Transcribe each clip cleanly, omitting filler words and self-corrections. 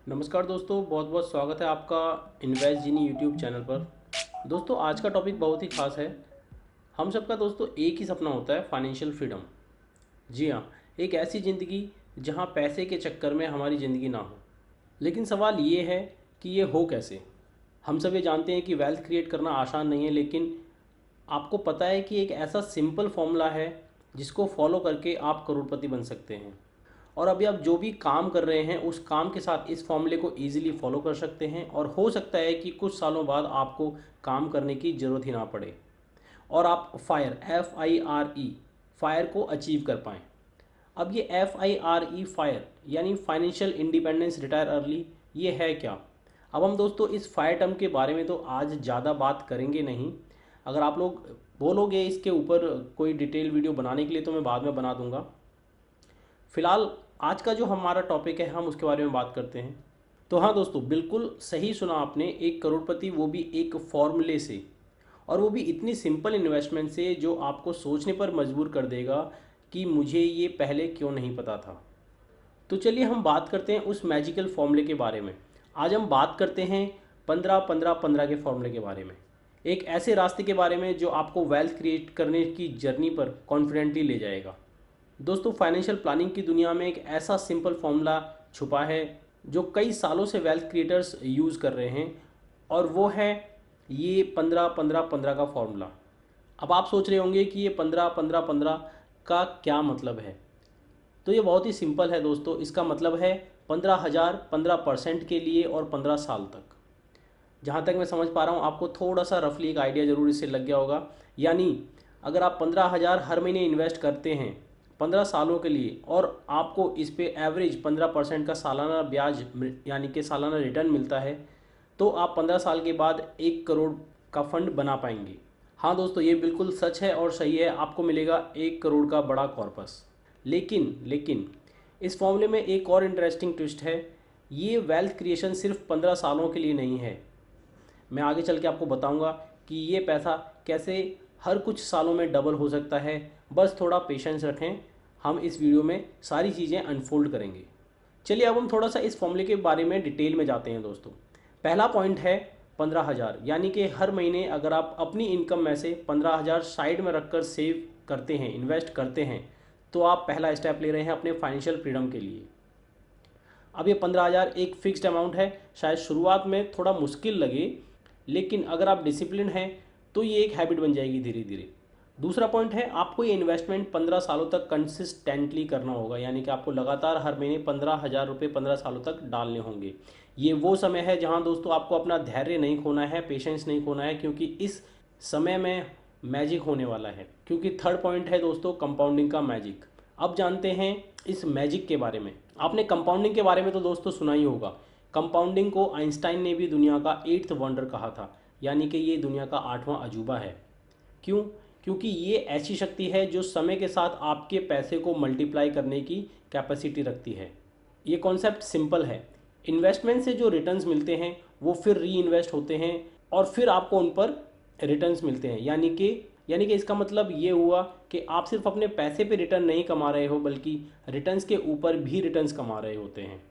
नमस्कार दोस्तों, बहुत बहुत स्वागत है आपका इन्वेस्ट जीनी यूट्यूब चैनल पर। दोस्तों, आज का टॉपिक बहुत ही खास है। हम सबका दोस्तों एक ही सपना होता है, फाइनेंशियल फ्रीडम। जी हाँ, एक ऐसी ज़िंदगी जहाँ पैसे के चक्कर में हमारी ज़िंदगी ना हो। लेकिन सवाल ये है कि ये हो कैसे। हम सब ये जानते हैं कि वेल्थ क्रिएट करना आसान नहीं है, लेकिन आपको पता है कि एक ऐसा सिंपल फॉर्मूला है जिसको फॉलो करके आप करोड़पति बन सकते हैं। और अभी आप जो भी काम कर रहे हैं उस काम के साथ इस फॉर्मूले को ईजिली फॉलो कर सकते हैं, और हो सकता है कि कुछ सालों बाद आपको काम करने की ज़रूरत ही ना पड़े और आप फायर FIRE फायर को अचीव कर पाएँ। अब ये FIRE फायर यानी फाइनेंशियल इंडिपेंडेंस रिटायर अर्ली, ये है क्या? अब हम दोस्तों इस फायर टर्म के बारे में तो आज ज़्यादा बात करेंगे नहीं। अगर आप लोग बोलोगे इसके ऊपर कोई डिटेल वीडियो बनाने के लिए तो मैं बाद में बना दूंगा। फिलहाल आज का जो हमारा टॉपिक है हम उसके बारे में बात करते हैं। तो हाँ दोस्तों, बिल्कुल सही सुना आपने, एक करोड़पति, वो भी एक फॉर्मूले से, और वो भी इतनी सिंपल इन्वेस्टमेंट से जो आपको सोचने पर मजबूर कर देगा कि मुझे ये पहले क्यों नहीं पता था। तो चलिए हम बात करते हैं उस मैजिकल फॉर्मूले के बारे में। आज हम बात करते हैं 15-15-15 के फॉर्मूले के बारे में, एक ऐसे रास्ते के बारे में जो आपको वेल्थ क्रिएट करने की जर्नी पर कॉन्फिडेंटली ले जाएगा। दोस्तों, फाइनेंशियल प्लानिंग की दुनिया में एक ऐसा सिंपल फॉर्मूला छुपा है जो कई सालों से वेल्थ क्रिएटर्स यूज़ कर रहे हैं, और वो है ये 15-15-15 का फॉर्मूला। अब आप सोच रहे होंगे कि ये 15-15-15 का क्या मतलब है। तो ये बहुत ही सिंपल है दोस्तों। इसका मतलब है 15,000 15% के लिए और 15 साल तक। जहाँ तक मैं समझ पा रहा हूँ आपको थोड़ा सा रफली एक आइडिया ज़रूर इससे लग गया होगा। यानी अगर आप 15,000 हर महीने इन्वेस्ट करते हैं 15 सालों के लिए, और आपको इस पे एवरेज 15% का सालाना ब्याज यानी कि सालाना रिटर्न मिलता है, तो आप 15 साल के बाद 1 करोड़ का फंड बना पाएंगे। हाँ दोस्तों, ये बिल्कुल सच है और सही है, आपको मिलेगा 1 करोड़ का बड़ा कॉर्पस। लेकिन इस फॉर्मूले में एक और इंटरेस्टिंग ट्विस्ट है। ये वेल्थ क्रिएशन सिर्फ 15 सालों के लिए नहीं है। मैं आगे चल के आपको बताऊंगा कि ये पैसा कैसे हर कुछ सालों में डबल हो सकता है। बस थोड़ा पेशेंस रखें, हम इस वीडियो में सारी चीज़ें अनफोल्ड करेंगे। चलिए अब हम थोड़ा सा इस फॉर्मूले के बारे में डिटेल में जाते हैं दोस्तों। पहला पॉइंट है 15,000, यानी कि हर महीने अगर आप अपनी इनकम में से 15,000 साइड में रखकर सेव करते हैं, इन्वेस्ट करते हैं, तो आप पहला स्टेप ले रहे हैं अपने फाइनेंशियल फ्रीडम के लिए। अब ये 15,000 एक फिक्स्ड अमाउंट है। शायद शुरुआत में थोड़ा मुश्किल लगे, लेकिन अगर आप डिसिप्लिन हैं तो ये एक हैबिट बन जाएगी धीरे धीरे। दूसरा पॉइंट है, आपको ये इन्वेस्टमेंट 15 सालों तक कंसिस्टेंटली करना होगा, यानी कि आपको लगातार हर महीने 15,000 रुपये 15 सालों तक डालने होंगे। ये वो समय है जहां दोस्तों आपको अपना धैर्य नहीं खोना है, पेशेंस नहीं खोना है, क्योंकि इस समय में मैजिक होने वाला है। क्योंकि थर्ड पॉइंट है दोस्तों कंपाउंडिंग का मैजिक। अब जानते हैं इस मैजिक के बारे में। आपने कंपाउंडिंग के बारे में तो दोस्तों सुना ही होगा। कंपाउंडिंग को आइंस्टाइन ने भी दुनिया का 8th वंडर कहा था, यानी कि ये दुनिया का 8वां अजूबा है। क्यों? क्योंकि ये ऐसी शक्ति है जो समय के साथ आपके पैसे को मल्टीप्लाई करने की कैपेसिटी रखती है। ये कॉन्सेप्ट सिंपल है। इन्वेस्टमेंट से जो रिटर्न्स मिलते हैं वो फिर री इन्वेस्ट होते हैं, और फिर आपको उन पर रिटर्न्स मिलते हैं। यानी कि इसका मतलब ये हुआ कि आप सिर्फ अपने पैसे पे रिटर्न नहीं कमा रहे हो, बल्कि रिटर्न्स के ऊपर भी रिटर्न्स कमा रहे होते हैं।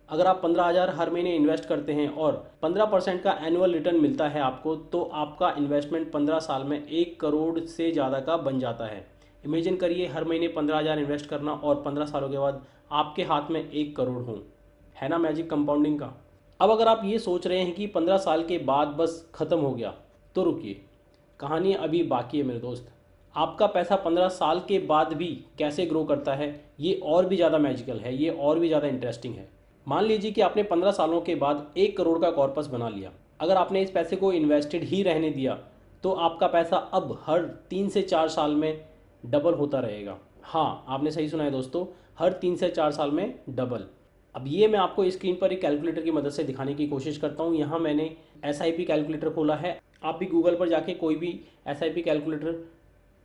अगर आप 15,000 हर महीने इन्वेस्ट करते हैं और 15% का एनुअल रिटर्न मिलता है आपको, तो आपका इन्वेस्टमेंट 15 साल में 1 करोड़ से ज़्यादा का बन जाता है। इमेजिन करिए हर महीने 15,000 इन्वेस्ट करना और 15 सालों के बाद आपके हाथ में 1 करोड़ हो। है ना मैजिक कंपाउंडिंग का? अब अगर आप ये सोच रहे हैं कि 15 साल के बाद बस ख़त्म हो गया, तो रुकिए, कहानी अभी बाकी है मेरे दोस्त। आपका पैसा 15 साल के बाद भी कैसे ग्रो करता है, ये और भी ज़्यादा मैजिकल है, ये और भी ज़्यादा इंटरेस्टिंग है। मान लीजिए कि आपने 15 सालों के बाद 1 करोड़ का कॉर्पस बना लिया। अगर आपने इस पैसे को इन्वेस्टेड ही रहने दिया, तो आपका पैसा अब हर 3 से 4 साल में डबल होता रहेगा। हाँ, आपने सही सुना है दोस्तों, हर 3 से 4 साल में डबल। अब ये मैं आपको स्क्रीन पर एक कैलकुलेटर की मदद से दिखाने की कोशिश करता हूँ। यहाँ मैंने SIP कैलकुलेटर खोला है। आप भी गूगल पर जाके कोई भी SIP कैलकुलेटर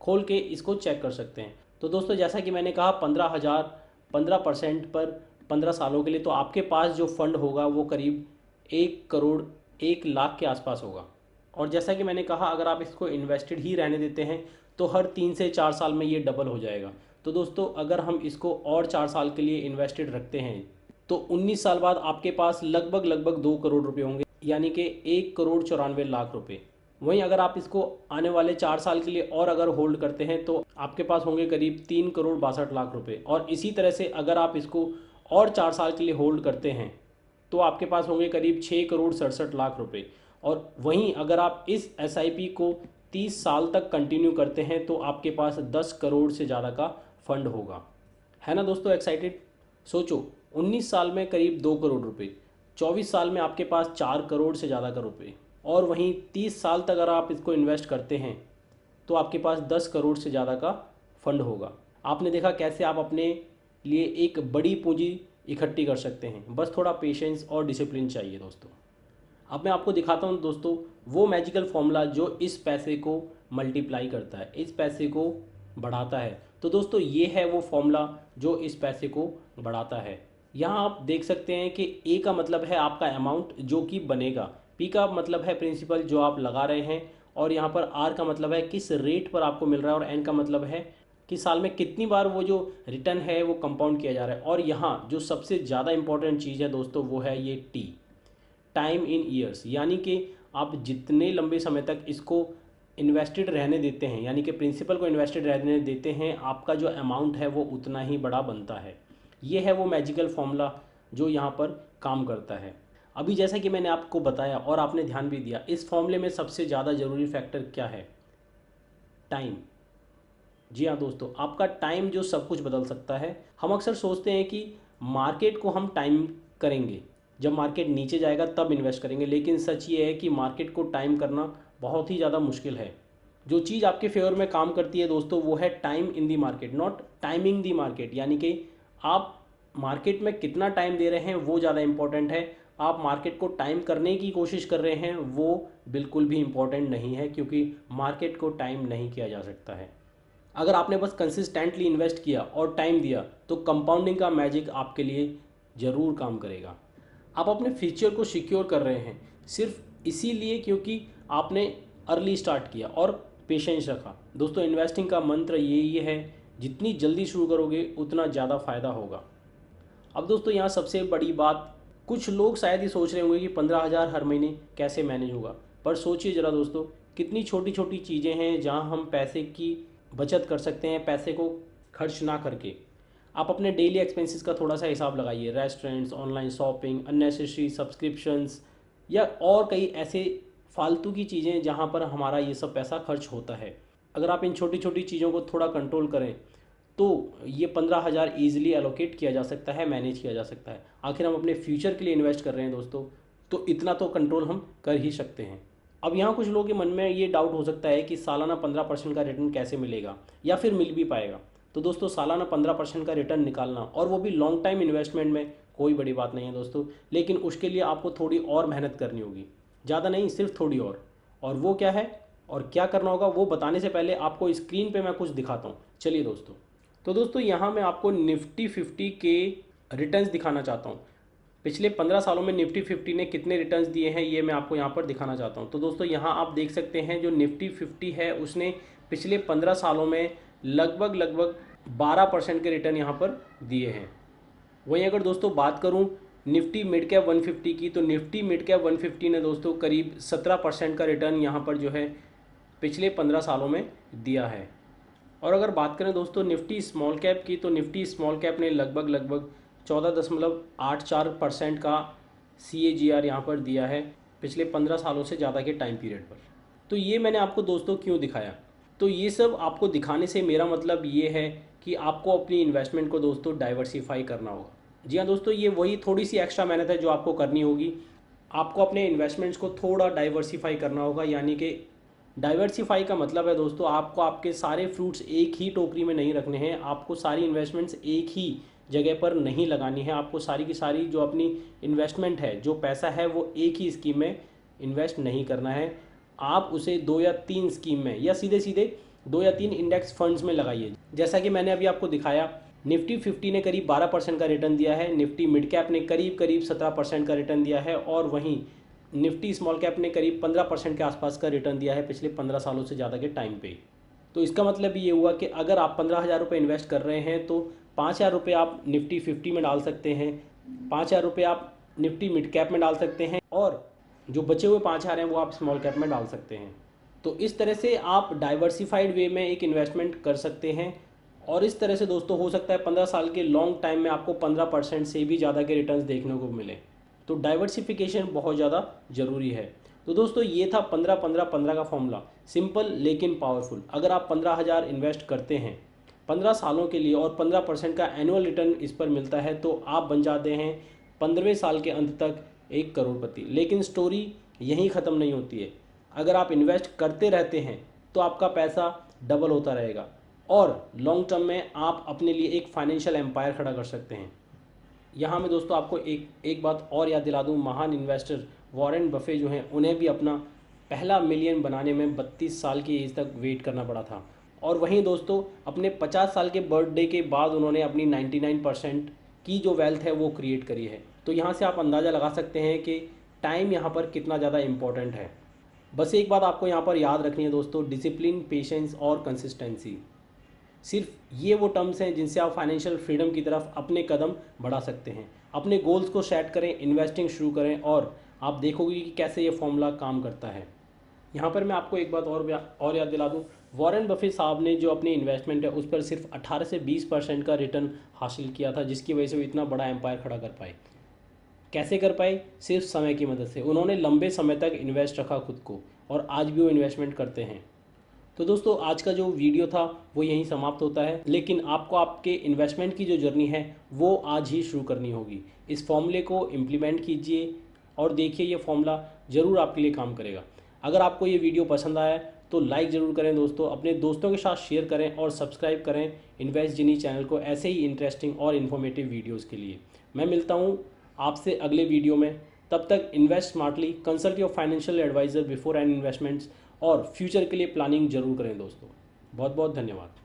खोल के इसको चेक कर सकते हैं। तो दोस्तों, जैसा कि मैंने कहा 15,000 15% पर 15 सालों के लिए, तो आपके पास जो फंड होगा वो करीब 1 करोड़ 1 लाख के आसपास होगा। और जैसा कि मैंने कहा, अगर आप इसको इन्वेस्टेड ही रहने देते हैं तो हर 3 से 4 साल में ये डबल हो जाएगा। तो दोस्तों, अगर हम इसको और 4 साल के लिए इन्वेस्टेड रखते हैं, तो 19 साल बाद आपके पास लगभग लगभग 2 करोड़ रुपए होंगे, यानी कि 1 करोड़ 94 लाख रुपए। वहीं अगर आप इसको आने वाले 4 साल के लिए और अगर होल्ड करते हैं तो आपके पास होंगे करीब 3 करोड़ 62 लाख रुपए। और इसी तरह से अगर आप इसको और 4 साल के लिए होल्ड करते हैं तो आपके पास होंगे करीब 6 करोड़ 67 लाख रुपए। और वहीं अगर आप इस एसआईपी को 30 साल तक कंटिन्यू करते हैं तो आपके पास 10 करोड़ से ज़्यादा का फंड होगा। है ना दोस्तों एक्साइटेड? सोचो, 19 साल में करीब 2 करोड़ रुपए, 24 साल में आपके पास 4 करोड़ से ज़्यादा का रुपए, और वहीं 30 साल तक अगर आप इसको इन्वेस्ट करते हैं तो आपके पास 10 करोड़ से ज़्यादा का फंड होगा। आपने देखा कैसे आप अपने लिए एक बड़ी पूंजी इकट्ठी कर सकते हैं। बस थोड़ा पेशेंस और डिसिप्लिन चाहिए दोस्तों। अब मैं आपको दिखाता हूँ दोस्तों वो मैजिकल फॉर्मूला जो इस पैसे को मल्टीप्लाई करता है, इस पैसे को बढ़ाता है। तो दोस्तों ये है वो फॉर्मूला जो इस पैसे को बढ़ाता है। यहाँ आप देख सकते हैं कि ए का मतलब है आपका अमाउंट जो कि बनेगा, पी का मतलब है प्रिंसिपल जो आप लगा रहे हैं, और यहाँ पर आर का मतलब है किस रेट पर आपको मिल रहा है, और एन का मतलब है कि साल में कितनी बार वो जो रिटर्न है वो कंपाउंड किया जा रहा है। और यहाँ जो सबसे ज़्यादा इंपॉर्टेंट चीज़ है दोस्तों वो है ये टी, टाइम इन ईयर्स, यानी कि आप जितने लंबे समय तक इसको इन्वेस्टेड रहने देते हैं, यानी कि प्रिंसिपल को इन्वेस्टेड रहने देते हैं, आपका जो अमाउंट है वो उतना ही बड़ा बनता है। ये है वो मैजिकल फॉर्मूला जो यहाँ पर काम करता है। अभी जैसा कि मैंने आपको बताया और आपने ध्यान भी दिया, इस फॉर्मूले में सबसे ज़्यादा ज़रूरी फैक्टर क्या है? टाइम। जी हाँ दोस्तों, आपका टाइम जो सब कुछ बदल सकता है। हम अक्सर सोचते हैं कि मार्केट को हम टाइम करेंगे, जब मार्केट नीचे जाएगा तब इन्वेस्ट करेंगे, लेकिन सच ये है कि मार्केट को टाइम करना बहुत ही ज़्यादा मुश्किल है। जो चीज़ आपके फेवर में काम करती है दोस्तों वो है time in the market, not timing the market. यानी कि आप मार्केट में कितना टाइम दे रहे हैं वो ज़्यादा इंपॉर्टेंट है। आप मार्केट को टाइम करने की कोशिश कर रहे हैं वो बिल्कुल भी इम्पॉर्टेंट नहीं है, क्योंकि मार्केट को टाइम नहीं किया जा सकता है। अगर आपने बस कंसिस्टेंटली इन्वेस्ट किया और टाइम दिया तो कंपाउंडिंग का मैजिक आपके लिए ज़रूर काम करेगा। आप अपने फ्यूचर को सिक्योर कर रहे हैं सिर्फ इसीलिए क्योंकि आपने अर्ली स्टार्ट किया और पेशेंस रखा। दोस्तों इन्वेस्टिंग का मंत्र यही है, जितनी जल्दी शुरू करोगे उतना ज़्यादा फ़ायदा होगा। अब दोस्तों यहाँ सबसे बड़ी बात, कुछ लोग शायद ही सोच रहे होंगे कि 15,000 हर महीने कैसे मैनेज होगा, पर सोचिए ज़रा दोस्तों, कितनी छोटी छोटी चीज़ें हैं जहाँ हम पैसे की बचत कर सकते हैं, पैसे को खर्च ना करके। आप अपने डेली एक्सपेंसेस का थोड़ा सा हिसाब लगाइए, restaurants, online shopping, unnecessary subscriptions या और कई ऐसे फालतू की चीज़ें जहाँ पर हमारा ये सब पैसा खर्च होता है। अगर आप इन छोटी छोटी चीज़ों को थोड़ा कंट्रोल करें तो ये 15,000 ईजिली एलोकेट किया जा सकता है, मैनेज किया जा सकता है। आखिर हम अपने फ्यूचर के लिए इन्वेस्ट कर रहे हैं दोस्तों, तो इतना तो कंट्रोल हम कर ही सकते हैं। अब यहाँ कुछ लोगों के मन में ये डाउट हो सकता है कि सालाना 15% का रिटर्न कैसे मिलेगा या फिर मिल भी पाएगा। तो दोस्तों सालाना 15% का रिटर्न निकालना, और वो भी लॉन्ग टाइम इन्वेस्टमेंट में, कोई बड़ी बात नहीं है दोस्तों, लेकिन उसके लिए आपको थोड़ी और मेहनत करनी होगी, ज़्यादा नहीं, सिर्फ थोड़ी और वो क्या है और क्या करना होगा वो बताने से पहले आपको स्क्रीन पे मैं कुछ दिखाता हूँ। चलिए दोस्तों, तो दोस्तों यहाँ मैं आपको निफ्टी 50 के रिटर्न्स दिखाना चाहता हूँ। पिछले 15 सालों में निफ्टी 50 ने कितने रिटर्न्स दिए हैं ये मैं आपको यहाँ पर दिखाना चाहता हूँ। तो दोस्तों यहाँ आप देख सकते हैं जो निफ्टी 50 है उसने पिछले 15 सालों में लगभग 12% के रिटर्न यहाँ पर दिए हैं। वहीं अगर दोस्तों बात करूँ निफ्टी मिड कैप 150 की, तो निफ्टी मिड कैप 150 ने दोस्तों करीब 17% का रिटर्न यहाँ पर जो है पिछले 15 सालों में दिया है। और अगर बात करें दोस्तों निफ्टी स्मॉल कैप की, तो निफ्टी स्मॉल कैप ने लगभग 14.84% का CAGR यहाँ पर दिया है पिछले 15 सालों से ज़्यादा के टाइम पीरियड पर। तो ये मैंने आपको दोस्तों क्यों दिखाया, तो ये सब आपको दिखाने से मेरा मतलब ये है कि आपको अपनी इन्वेस्टमेंट को दोस्तों डाइवर्सिफाई करना होगा। जी हाँ दोस्तों, ये वही थोड़ी सी एक्स्ट्रा मेहनत है जो आपको करनी होगी। आपको अपने इन्वेस्टमेंट्स को थोड़ा डाइवर्सिफाई करना होगा, यानी कि डाइवर्सिफाई का मतलब है दोस्तों आपको आपके सारे फ्रूट्स एक ही टोकरी में नहीं रखने हैं, आपको सारी इन्वेस्टमेंट्स एक ही जगह पर नहीं लगानी है। आपको सारी की सारी जो अपनी इन्वेस्टमेंट है, जो पैसा है, वो एक ही स्कीम में इन्वेस्ट नहीं करना है। आप उसे 2 या 3 स्कीम में या सीधे सीधे 2 या 3 इंडेक्स फंड्स में लगाइए। जैसा कि मैंने अभी आपको दिखाया, निफ्टी 50 ने करीब 12% का रिटर्न दिया है, निफ्टी मिड कैप ने करीब 17% का रिटर्न दिया है, और वहीं निफ्टी स्मॉल कैप ने करीब 15% के आसपास का रिटर्न दिया है पिछले 15 सालों से ज़्यादा के टाइम पे। तो इसका मतलब ये हुआ कि अगर आप 15,000 रुपये इन्वेस्ट कर रहे हैं तो 5,000 रुपये आप निफ्टी 50 में डाल सकते हैं, 5,000 रुपये आप निफ्टी मिड कैप में डाल सकते हैं और जो बचे हुए 5,000 हैं वो आप स्मॉल कैप में डाल सकते हैं। तो इस तरह से आप डाइवर्सिफाइड वे में एक इन्वेस्टमेंट कर सकते हैं और इस तरह से दोस्तों हो सकता है 15 साल के लॉन्ग टाइम में आपको 15% से भी ज़्यादा के रिटर्न्स देखने को मिले। तो डाइवर्सिफिकेशन बहुत ज़्यादा ज़रूरी है। तो दोस्तों ये था 15-15-15 का फॉर्मूला, सिंपल लेकिन पावरफुल। अगर आप 15,000 इन्वेस्ट करते हैं 15 सालों के लिए और 15% का एनुअल रिटर्न इस पर मिलता है तो आप बन जाते हैं 15वें साल के अंत तक 1 करोड़पति। लेकिन स्टोरी यहीं ख़त्म नहीं होती है। अगर आप इन्वेस्ट करते रहते हैं तो आपका पैसा डबल होता रहेगा और लॉन्ग टर्म में आप अपने लिए एक फाइनेंशियल एम्पायर खड़ा कर सकते हैं। यहाँ मैं दोस्तों आपको एक बात और याद दिला दूँ, महान इन्वेस्टर वॉरेन बफे जो हैं उन्हें भी अपना पहला मिलियन बनाने में 32 साल की एज तक वेट करना पड़ा था। और वहीं दोस्तों अपने 50 साल के बर्थडे के बाद उन्होंने अपनी 99% की जो वेल्थ है वो क्रिएट करी है। तो यहाँ से आप अंदाज़ा लगा सकते हैं कि टाइम यहाँ पर कितना ज़्यादा इम्पोर्टेंट है। बस एक बात आपको यहाँ पर याद रखनी है दोस्तों, डिसिप्लिन, पेशेंस और कंसिस्टेंसी। सिर्फ ये वो टर्म्स हैं जिनसे आप फाइनेंशियल फ्रीडम की तरफ अपने कदम बढ़ा सकते हैं। अपने गोल्स को सेट करें, इन्वेस्टिंग शुरू करें और आप देखोगे कि कैसे ये फॉर्मूला काम करता है। यहाँ पर मैं आपको एक बात और याद दिला दूँ, वॉरेन बफे साहब ने जो अपनी इन्वेस्टमेंट है उस पर सिर्फ 18 से 20% का रिटर्न हासिल किया था, जिसकी वजह से वो इतना बड़ा एम्पायर खड़ा कर पाए। कैसे कर पाए? सिर्फ समय की मदद से। उन्होंने लंबे समय तक इन्वेस्ट रखा खुद को और आज भी वो इन्वेस्टमेंट करते हैं। तो दोस्तों आज का जो वीडियो था वो यहीं समाप्त होता है, लेकिन आपको आपके इन्वेस्टमेंट की जो जर्नी है वो आज ही शुरू करनी होगी। इस फॉर्मूले को इम्प्लीमेंट कीजिए और देखिए ये फॉर्मूला ज़रूर आपके लिए काम करेगा। अगर आपको ये वीडियो पसंद आया तो लाइक ज़रूर करें दोस्तों, अपने दोस्तों के साथ शेयर करें और सब्सक्राइब करें इन्वेस्ट जिनी चैनल को ऐसे ही इंटरेस्टिंग और इन्फॉर्मेटिव वीडियोज़ के लिए। मैं मिलता हूँ आपसे अगले वीडियो में। तब तक invest smartly, consult your financial advisor before and investments और फ्यूचर के लिए प्लानिंग जरूर करें दोस्तों। बहुत बहुत धन्यवाद।